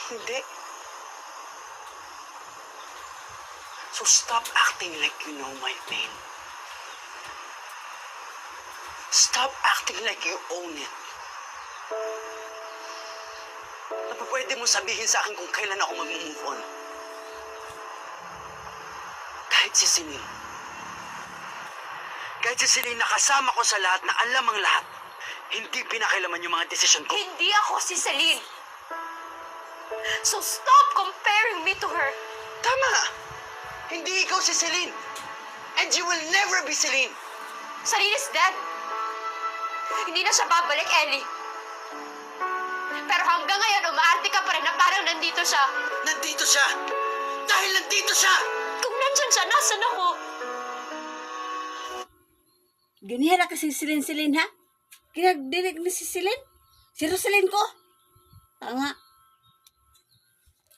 Hindi. So stop acting like you know my pain. Stop acting like you own it. Pwede mo sabihin sa akin kung kailan ako mag-move on. Kahit si Celine. Kahit si Celine nakasama ko sa lahat na alam ang lahat, hindi pinakailaman yung mga desisyon ko. Hindi ako si Celine. So stop comparing me to her. Tama! Hindi ikaw si Celine. And you will never be Celine. Celine is dead. Hindi na siya babalik, Ellie. Pero hanggang ngayon, umaarte ka pa rin na parang nandito siya. Nandito siya! Dahil nandito siya! Kung nandyan siya, nasan ako? Ganihan na kasi Silin ha? Kinagdinig ni si Silin? Si Rosalyn ko? Tanga.